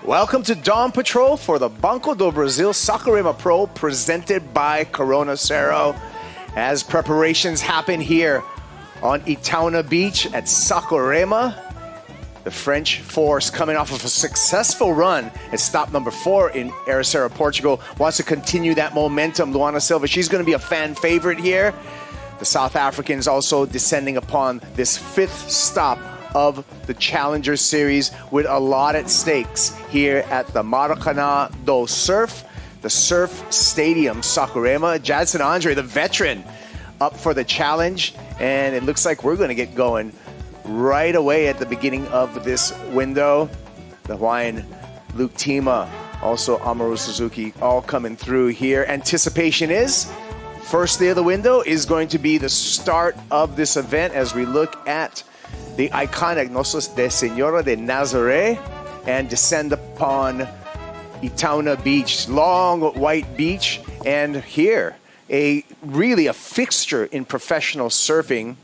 Welcome to Dawn Patrol for the Banco do Brasil Saquarema Pro presented by Corona Cerro. As preparations happen here on Itaúna Beach at Saquarema, the French force coming off of a successful run at stop number 4 in Ericeira, Portugal, wants to continue that momentum. Luana Silva, she's going to be a fan favorite here. The South Africans also descending upon this 5th stop of the Challenger Series with a lot at stakes here at the Maracanã do Surf, the Surf Stadium, Saquarema. Jadson Andre, the veteran, up for the challenge, and it looks like we're going to get going right away at the beginning of this window. The Hawaiian Luke Tima, also Amaru Suzuki, all coming through here. Anticipation is first day of the window is going to be the start of this event as we look at the iconic Nosos de Senhora de Nazaré and descend upon Itaúna Beach, long white beach, and here really a fixture in professional surfing.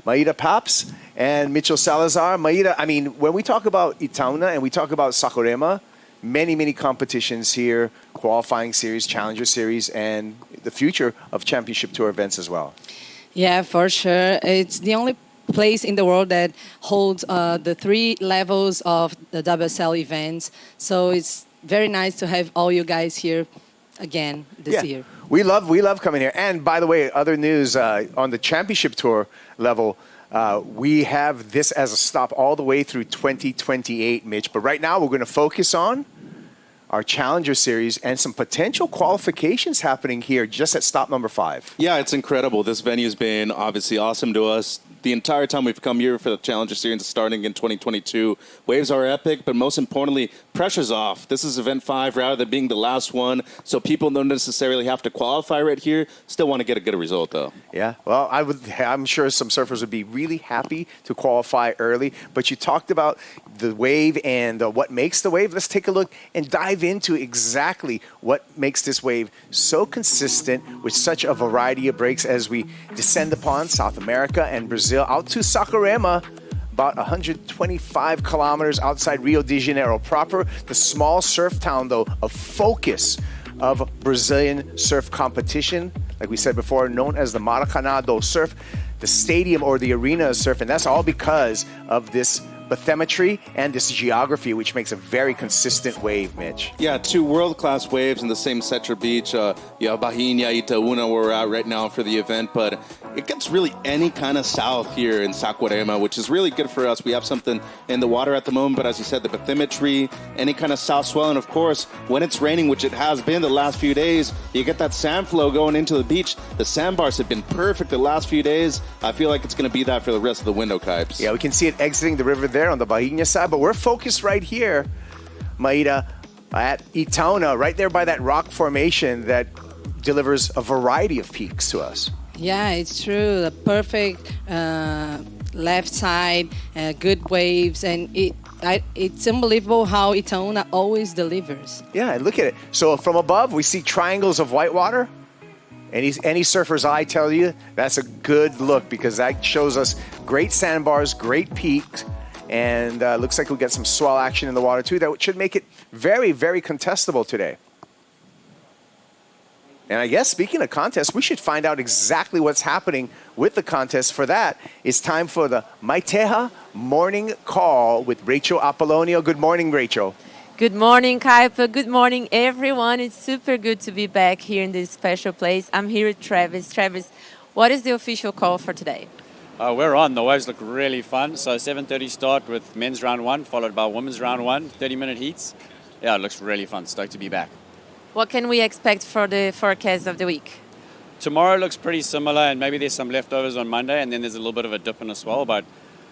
Maida Paps and Mitchell Salazar. Maida, I mean, when we talk about Itaúna and we talk about Saquarema, many competitions here, qualifying series, Challenger Series, and the future of Championship Tour events as well. Yeah, for sure. It's the only place in the world that holds the 3 levels of the WSL events. So it's very nice to have all you guys here again this year. We love coming here. And by the way, other news on the Championship Tour level, we have this as a stop all the way through 2028, Mitch. But right now we're going to focus on our Challenger Series and some potential qualifications happening here just at stop number 5. Yeah, it's incredible. This venue's been obviously awesome to us the entire time we've come here for the Challenger Series starting in 2022. Waves are epic, but most importantly, pressure's off. This is event 5 rather than being the last one, so people don't necessarily have to qualify right here. Still want to get a good result, though. Yeah, well, I'm sure some surfers would be really happy to qualify early, but you talked about the wave and what makes the wave. Let's take a look and dive into exactly what makes this wave so consistent with such a variety of breaks as we descend upon South America and Brazil out to Saquarema, about 125 kilometers outside Rio de Janeiro proper, the small surf town, though, a focus of Brazilian surf competition, like we said before, known as the Maracanã do Surf, the stadium or the arena of surf, and that's all because of this bathymetry and this geography, which makes a very consistent wave, Mitch. Yeah, 2 world-class waves in the same Cetra Beach. Barrinha, Itaúna, where we're at right now for the event, but it gets really any kind of south here in Saquarema, which is really good for us. We have something in the water at the moment, but as you said, the bathymetry, any kind of south swell, and of course, when it's raining, which it has been the last few days, you get that sand flow going into the beach. The sandbars have been perfect the last few days. I feel like it's going to be that for the rest of the window, Kipes. Yeah, we can see it exiting the river there on the Barrinha side, but we're focused right here, Maida, at Itaúna, right there by that rock formation that delivers a variety of peaks to us. Yeah, it's true. The perfect left side, good waves, and it's unbelievable how Itaúna always delivers. Yeah, look at it. So from above, we see triangles of white water. Any surfer's eye tell you that's a good look because that shows us great sandbars, great peaks, and looks like we'll get some swell action in the water too. That should make it very, very contestable today. And I guess speaking of contests, we should find out exactly what's happening with the contest. For that, it's time for the Maiteha Morning Call with Rachel Apollonio. Good morning, Rachel. Good morning, Kaipa. Good morning, everyone. It's super good to be back here in this special place. I'm here with Travis. Travis, what is the official call for today? We're on. The waves look really fun. So 7:30 start with men's round 1, followed by women's round 1, 30-minute heats. Yeah, it looks really fun. Stoked to be back. What can we expect for the forecast of the week? Tomorrow looks pretty similar, and maybe there's some leftovers on Monday, and then there's a little bit of a dip in as well. But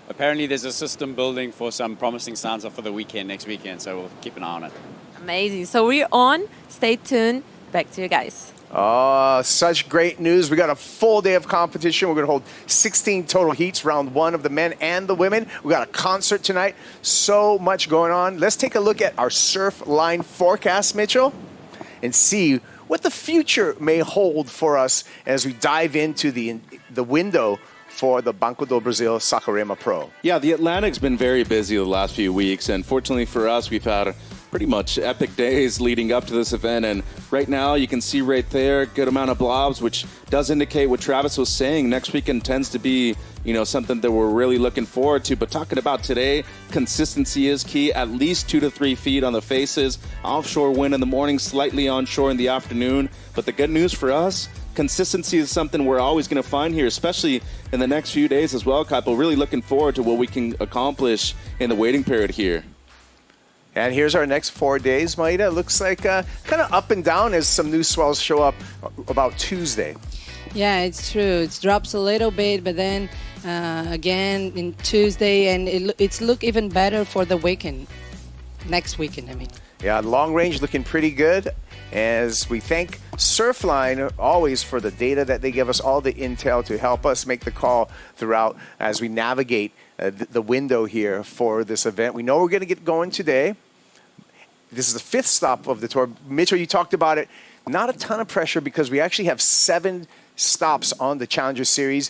apparently there's a system building for some promising signs for the weekend, next weekend, so we'll keep an eye on it. Amazing. So we're on. Stay tuned. Back to you guys. Oh, such great news. We got a full day of competition. We're going to hold 16 total heats, round 1 of the men and the women. We got a concert tonight. So much going on. Let's take a look at our surf line forecast, Mitchell, and see what the future may hold for us as we dive into the window for the Banco do Brasil Saquarema Pro. Yeah, the Atlantic's been very busy the last few weeks, and fortunately for us, we've had pretty much epic days leading up to this event. And right now, you can see right there, good amount of blobs, which does indicate what Travis was saying. Next weekend tends to be, something that we're really looking forward to. But talking about today, consistency is key. At least 2 to 3 feet on the faces. Offshore wind in the morning, slightly onshore in the afternoon. But the good news for us, consistency is something we're always going to find here, especially in the next few days as well, Kaipo. Really looking forward to what we can accomplish in the waiting period here. And here's our next 4 days, Maida. Looks like kind of up and down as some new swells show up about Tuesday. Yeah, it's true. It drops a little bit, but then again in Tuesday, and it's look even better for the weekend. Next weekend, I mean. Yeah, long range looking pretty good. As we thank Surfline always for the data that they give us, all the intel to help us make the call throughout as we navigate the window here for this event. We know we're going to get going today. This is the 5th stop of the tour. Mitchell, you talked about it. Not a ton of pressure because we actually have 7 stops on the Challenger Series.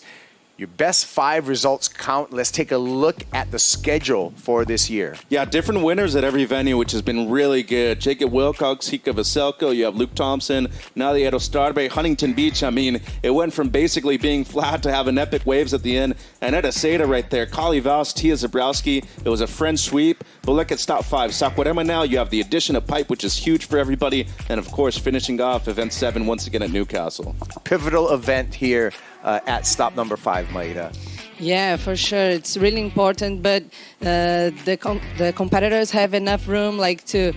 Your best 5 results count. Let's take a look at the schedule for this year. Yeah, different winners at every venue, which has been really good. Jacob Wilcox, Hika Vaselko, you have Luke Thompson, Naliero Starbe, Huntington Beach. I mean, it went from basically being flat to having epic waves at the end. And Eda Seda right there, Kali Vaus, Tya Zebrowski. It was a French sweep. But look at stop 5. Saquarema now, you have the addition of pipe, which is huge for everybody. And of course, finishing off event 7 once again at Newcastle. Pivotal event here at stop number 5, Maida. Yeah, for sure. It's really important, but the competitors have enough room to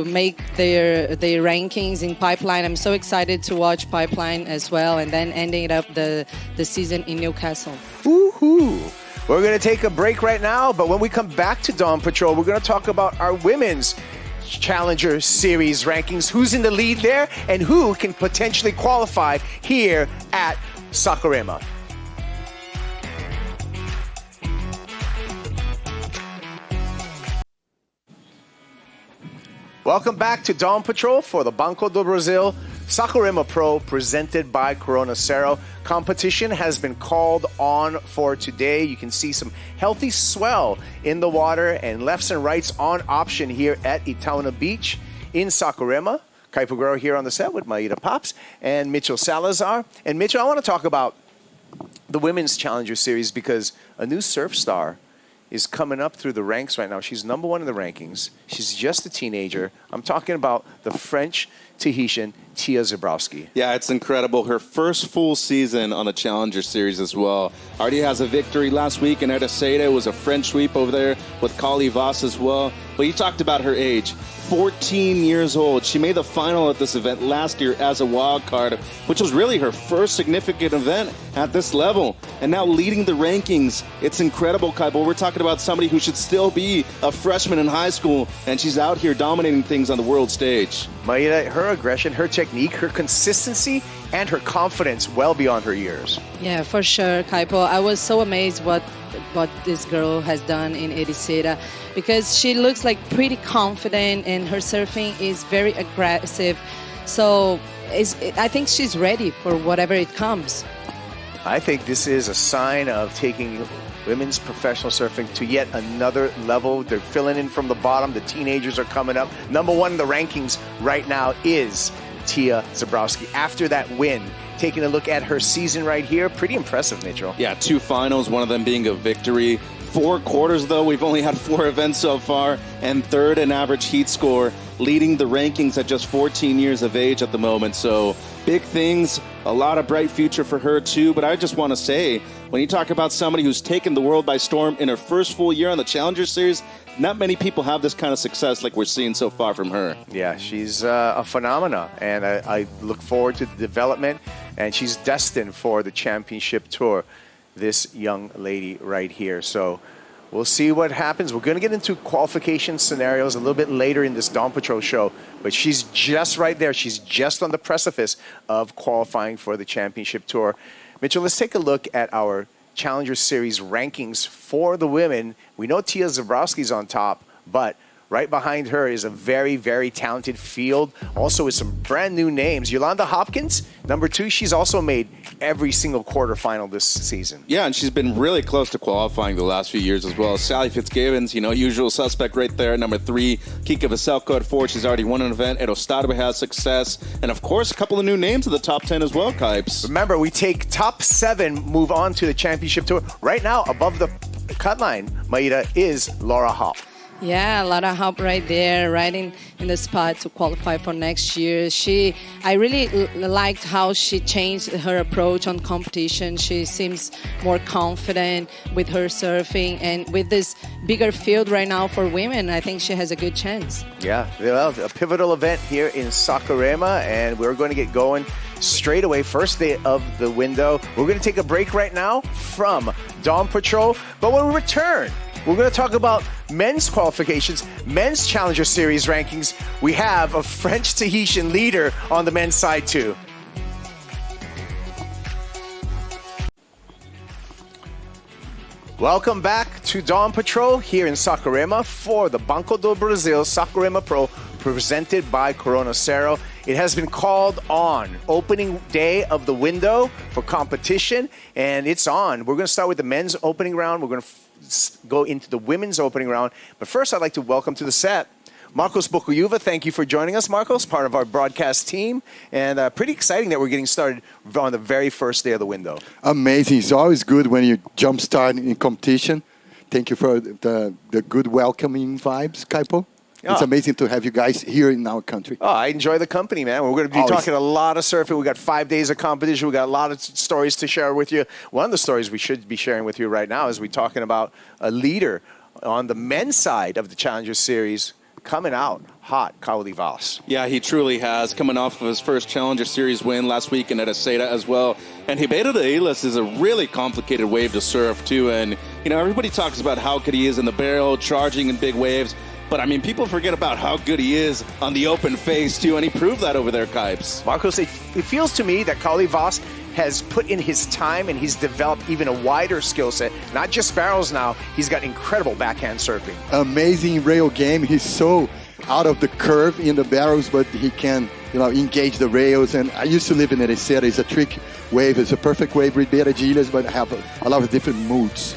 make their rankings in Pipeline. I'm so excited to watch Pipeline as well, and then ending up the season in Newcastle. Woohoo! We're going to take a break right now, but when we come back to Dawn Patrol, we're going to talk about our women's Challenger Series rankings, who's in the lead there, and who can potentially qualify here at Saquarema. Welcome back to Dawn Patrol for the Banco do Brasil Saquarema Pro presented by Corona Cero. Competition has been called on for today. You can see some healthy swell in the water and lefts and rights on option here at Itaúna Beach in Saquarema. Kaipo Guerrero here on the set with Maida Pops and Mitchell Salazar. And Mitchell, I want to talk about the Women's Challenger Series because a new surf star is coming up through the ranks right now. She's number 1 in the rankings. She's just a teenager. I'm talking about the French Tahitian Tya Zebrowski. Yeah, it's incredible. Her first full season on the Challenger Series as well. Already has a victory last week in Eda Seda. It was a French sweep over there with Kali Vaus as well. But you talked about her age. 14 years old. She made the final at this event last year as a wild card, which was really her first significant event at this level. And now leading the rankings. It's incredible, Kaipo. We're talking about somebody who should still be a freshman in high school, and she's out here dominating things on the world stage. Maida, her aggression, her technique, her consistency, and her confidence well beyond her years. Yeah, for sure, Kaipo. I was so amazed what this girl has done in Eda Seda because she looks like pretty confident and her surfing is very aggressive. So I think she's ready for whatever it comes. I think this is a sign of taking women's professional surfing to yet another level. They're filling in from the bottom. The teenagers are coming up. Number 1 in the rankings right now is Tya Zebrowski. After that win, taking a look at her season right here, pretty impressive, Mitchell. Yeah, 2 finals, one of them being a victory. 4 quarters, though. We've only had 4 events so far, and 3rd in average heat score, leading the rankings at just 14 years of age at the moment. So big things, a lot of bright future for her too. But I just want to say, when you talk about somebody who's taken the world by storm in her first full year on the Challenger Series, not many people have this kind of success like we're seeing so far from her. Yeah, she's a phenomenon, and I look forward to the development, and she's destined for the championship tour, this young lady right here. So we'll see what happens. We're going to get into qualification scenarios a little bit later in this Dawn Patrol show, but she's just right there. She's just on the precipice of qualifying for the championship tour. Mitchell, let's take a look at our Challenger Series rankings for the women. We know Tya Zebrowski's on top, but Right behind her is a very, very talented field, also with some brand new names. Yolanda Hopkins, number 2, she's also made every single quarterfinal this season. Yeah, and she's been really close to qualifying the last few years as well. Sally Fitzgibbons, usual suspect right there at number 3. Kika Veselko at 4. She's already won an event. Edo Stadbe has success. And, of course, a couple of new names in the top 10 as well, Kipes. Remember, we take top 7, move on to the championship tour. Right now, above the cut line, Maida, is Laura Hop. Yeah, a lot of help right there, right in the spot to qualify for next year. I really liked how she changed her approach on competition. She seems more confident with her surfing, and with this bigger field right now for women, I think she has a good chance. Yeah, well, a pivotal event here in Saquarema, and we're going to get going straight away. First day of the window. We're going to take a break right now from Dawn Patrol, but when we return, we're going to talk about men's qualifications, men's Challenger Series rankings. We have a French Tahitian leader on the men's side too. Welcome back to Dawn Patrol here in Saquarema for the Banco do Brasil Saquarema Pro presented by Corona Cerro. It has been called on. Opening day of the window for competition, and it's on. We're going to start with the men's opening round. We're going to go into the women's opening round. But first, I'd like to welcome to the set Marcos Bocuyuva. Thank you for joining us, Marcos, part of our broadcast team. And pretty exciting that we're getting started on the very first day of the window. Amazing. It's always good when you jumpstart in competition. Thank you for the good welcoming vibes, Kaipo. Oh. It's amazing to have you guys here in our country. Oh, I enjoy the company, man. We're going to be talking a lot of surfing. We got 5 days of competition. We got a lot of stories to share with you. One of the stories we should be sharing with you right now is we're talking about a leader on the men's side of the Challenger Series coming out hot, Kauli Vaz. Yeah, he truly has, coming off of his first Challenger Series win last week in Edeseda as well. And Ribeira de Ilhas is a really complicated wave to surf, too. And, everybody talks about how good he is in the barrel, charging in big waves. But, people forget about how good he is on the open face, too, and he proved that over there, Kipes. Marcos, it feels to me that Kauli Vaz has put in his time and he's developed even a wider skill set. Not just barrels now, he's got incredible backhand surfing. Amazing rail game. He's so out of the curve in the barrels, but he can, engage the rails. And I used to live in Edeseda. It's a trick wave. It's a perfect wave, Ribeira de Ilhas, but have a lot of different moods.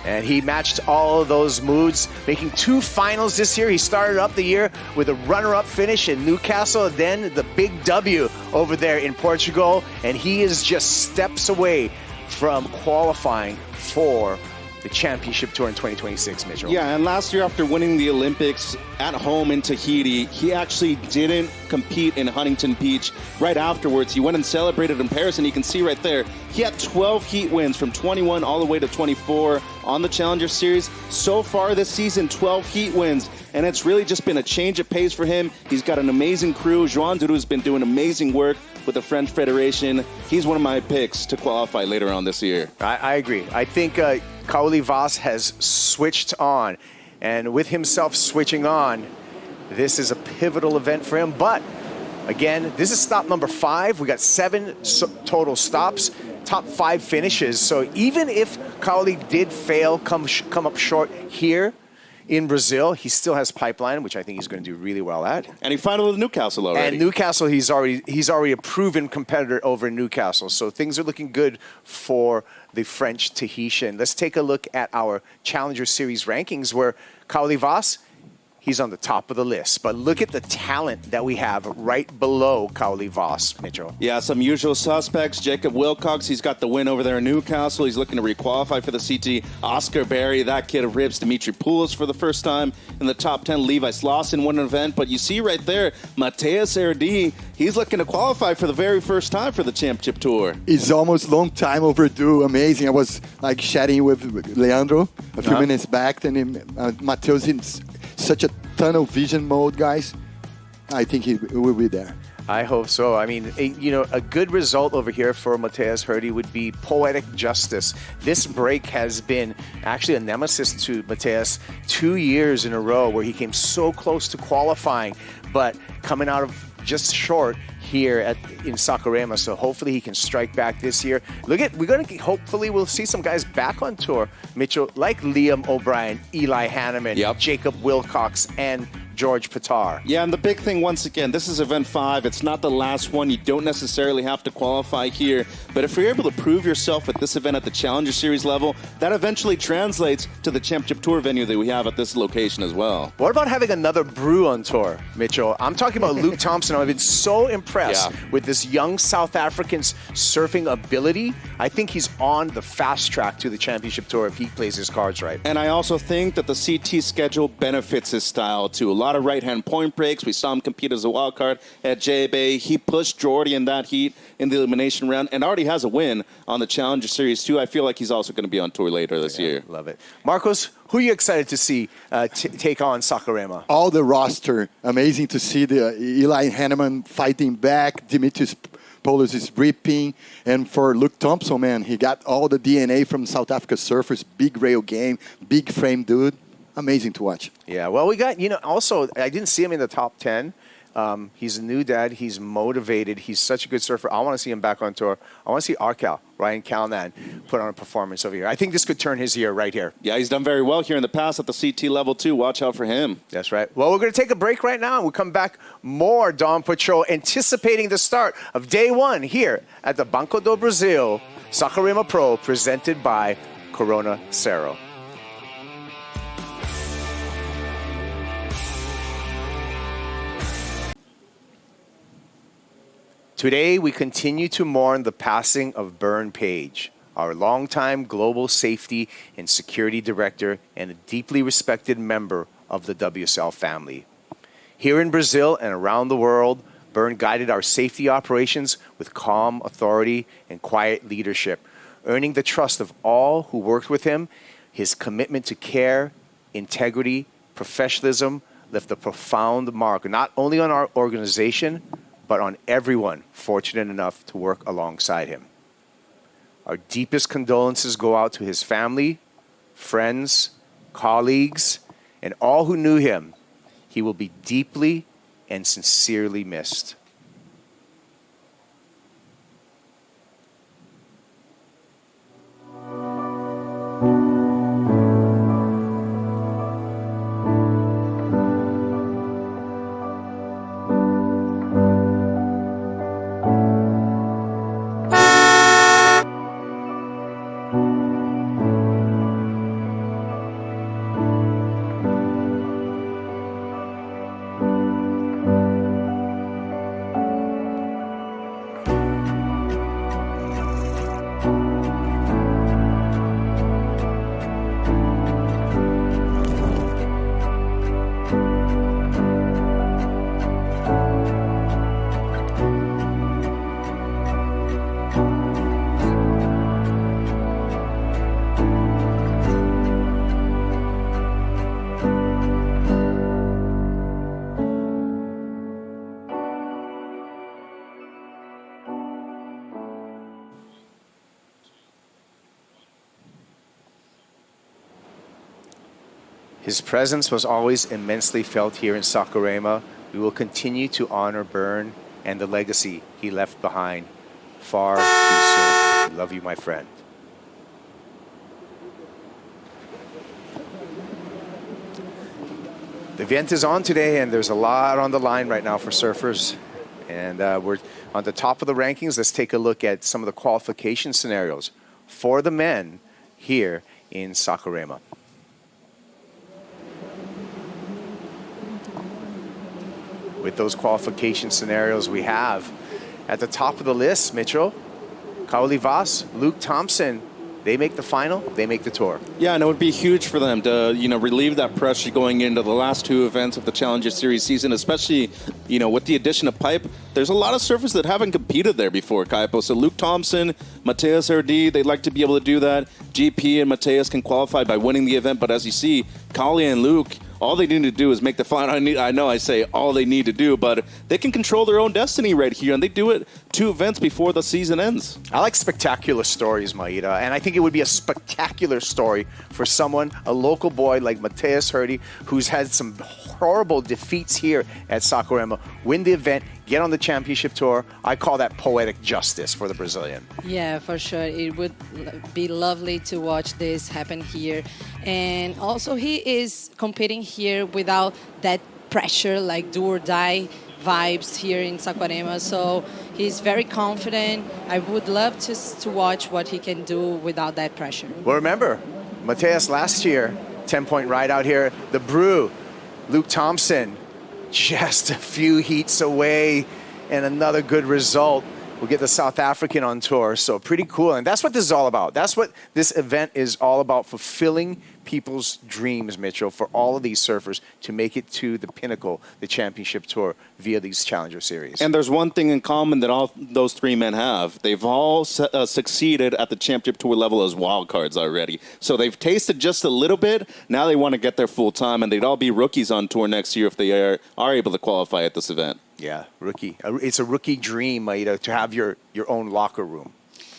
And he matched all of those moods, making 2 finals this year. He started up the year with a runner-up finish in Newcastle, then the big W over there in Portugal. And he is just steps away from qualifying for the championship tour in 2026, Mitchell. Yeah, and last year after winning the Olympics at home in Tahiti, he actually didn't compete in Huntington Beach right afterwards. He went and celebrated in Paris, and you can see right there, he had 12 heat wins from 21 all the way to 24 on the Challenger Series. So far this season, 12 heat wins, and it's really just been a change of pace for him. He's got an amazing crew. Joan Durou's been doing amazing work with the French Federation. He's one of my picks to qualify later on this year. I agree. I think Kauli Vaz has switched on, and with himself switching on, this is a pivotal event for him. But again, this is stop number 5. We got 7 total stops, top 5 finishes. So even if Kauli did fail, come up short here in Brazil, he still has pipeline, which I think he's going to do really well at. And he finaled Newcastle already. And Newcastle, he's already a proven competitor over in Newcastle. So things are looking good for the French Tahitian. Let's take a look at our Challenger Series rankings, where Kauli Vaz, he's on the top of the list. But look at the talent that we have right below Kauli Vaz, Mitchell. Yeah, some usual suspects. Jacob Wilcox, he's got the win over there in Newcastle. He's looking to requalify for the CT. Oscar Berry, that kid rips Dimitri Poulos for the first time in the top 10. Levi Slauson won an event. But you see right there, Mateus Erdi, he's looking to qualify for the very first time for the championship tour. It's almost long time overdue. Amazing. I was chatting with Leandro a few minutes back, and Mateus is such a tunnel vision mode, guys. I think he will be there. I hope so. I mean, a good result over here for Mateus Herdy would be poetic justice. This break has been actually a nemesis to Mateus 2 years in a row, where he came so close to qualifying, but coming out of just short here in Saquarema. So hopefully he can strike back this year. Hopefully we'll see some guys back on tour, Mitchell, like Liam O'Brien, Eli Hanneman, Jacob Wilcox, and George Pitar. Yeah, and the big thing, once again, this is event 5. It's not the last one. You don't necessarily have to qualify here. But if you're able to prove yourself at this event at the Challenger Series level, that eventually translates to the Championship Tour venue that we have at this location as well. What about having another Brew on tour, Mitchell? I'm talking about Luke Thompson. I've been so impressed with this young South African's surfing ability. I think he's on the fast track to the Championship Tour if he plays his cards right. And I also think that the CT schedule benefits his style too. A lot of right-hand point breaks. We saw him compete as a wild card at J-Bay. He pushed Jordy in that heat in the elimination round and already has a win on the Challenger Series too. I feel like he's also going to be on tour later this year. Love it. Marcos, who are you excited to see take on Saquarema? All the roster. Amazing to see the Eli Hanneman fighting back. Dimitris Polos is ripping. And for Luke Thompson, man, he got all the DNA from South Africa surfers. Big rail game, big frame dude. Amazing to watch. Yeah, well, we got, also, I didn't see him in the top 10. He's a new dad. He's motivated. He's such a good surfer. I want to see him back on tour. I want to see Arcal, Ryan Calnan, put on a performance over here. I think this could turn his year right here. Yeah, he's done very well here in the past at the CT level, too. Watch out for him. That's right. Well, we're going to take a break right now, and we'll come back more Dawn Patrol, anticipating the start of day 1 here at the Banco do Brasil Saquarema Pro, presented by Corona Cerro. Today, we continue to mourn the passing of Bern Page, our longtime global safety and security director and a deeply respected member of the WSL family. Here in Brazil and around the world, Bern guided our safety operations with calm authority and quiet leadership, earning the trust of all who worked with him. His commitment to care, integrity, professionalism left a profound mark, not only on our organization, but on everyone fortunate enough to work alongside him. Our deepest condolences go out to his family, friends, colleagues, and all who knew him. He will be deeply and sincerely missed. His presence was always immensely felt here in Saquarema. We will continue to honor Bern and the legacy he left behind far too soon. We love you, my friend. The event is on today, and there's a lot on the line right now for surfers. And we're on the top of the rankings. Let's take a look at some of the qualification scenarios for the men here in Saquarema. With those qualification scenarios we have at the top of the list, Mitchell, Kaoli Vaz, Luke Thompson, they make the final, they make the tour. Yeah, and it would be huge for them to, relieve that pressure going into the last 2 events of the Challenger Series season, especially, with the addition of Pipe. There's a lot of surfers that haven't competed there before, Kaipo. So Luke Thompson, Mateus Herdy, they'd like to be able to do that. GP and Mateus can qualify by winning the event, but as you see, Kaoli and Luke, all they need to do is make the final. I know I say all they need to do, but they can control their own destiny right here, and they do it 2 events before the season ends. I like spectacular stories, Maida, and I think it would be a spectacular story for someone, a local boy like Mateus Herdy, who's had some horrible defeats here at Saquarema, win the event, get on the championship tour. I call that poetic justice for the Brazilian. Yeah, for sure. It would be lovely to watch this happen here. And also he is competing here without that pressure, like do or die vibes here in Saquarema. So he's very confident. I would love to watch what he can do without that pressure. Well, remember, Mateus last year, 10-point ride out here. The Brew, Luke Thompson, just a few heats away, and another good result. We'll get the South African on tour, so pretty cool. And that's what this is all about. That's what this event is all about, fulfilling people's dreams, Mitchell, for all of these surfers to make it to the pinnacle, the championship tour, via these Challenger Series. And there's one thing in common that all those 3 men have. They've all succeeded at the championship tour level as wild cards already. So they've tasted just a little bit. Now they want to get there full time, and they'd all be rookies on tour next year if they are able to qualify at this event. Yeah, rookie. It's a rookie dream, Maida, to have your own locker room.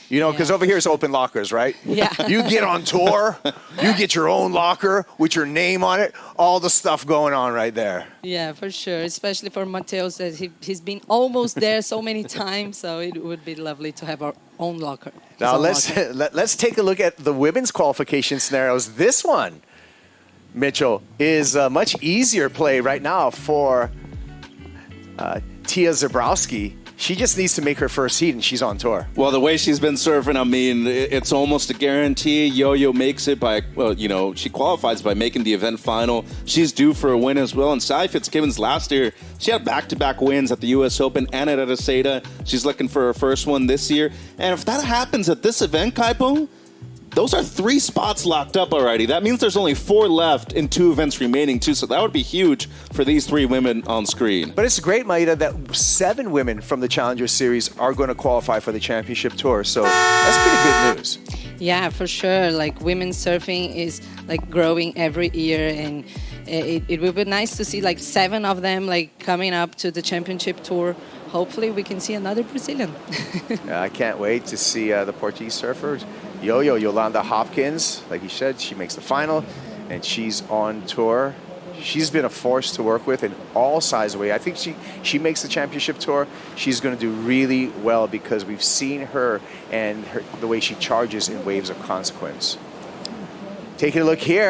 You know, because over here it's open lockers, right? Yeah. You get on tour, you get your own locker with your name on it, all the stuff going on right there. Yeah, for sure. Especially for Mateus, that he's been almost there so many times. So it would be lovely to have our own locker. Now let's take a look at the women's qualification scenarios. This one, Mitchell, is a much easier play right now for Tya Zebrowski. She just needs to make her first heat, and she's on tour. Well, the way she's been surfing, I mean, it's almost a guarantee. Yo-Yo makes it by, well, you know, she qualifies by making the event final. She's due for a win as well. And Sally Fitzgibbons last year, she had back-to-back wins at the U.S. Open and at Adeseda. She's looking for her first one this year. And if that happens at this event, Kaipo, those are 3 spots locked up already. That means there's only 4 left in 2 events remaining, too. So that would be huge for these 3 women on screen. But it's great, Maida, that 7 women from the Challenger Series are going to qualify for the championship tour. So that's pretty good news. Yeah, for sure. Like women's surfing is like growing every year, and it would be nice to see like 7 of them like coming up to the championship tour. Hopefully we can see another Brazilian. I can't wait to see the Portuguese surfers. Yo-Yo, Yolanda Hopkins, like you said, she makes the final, and she's on tour. She's been a force to work with in all sides of way. I think she makes the championship tour. She's going to do really well because we've seen her and the way she charges in waves of consequence. Taking a look here.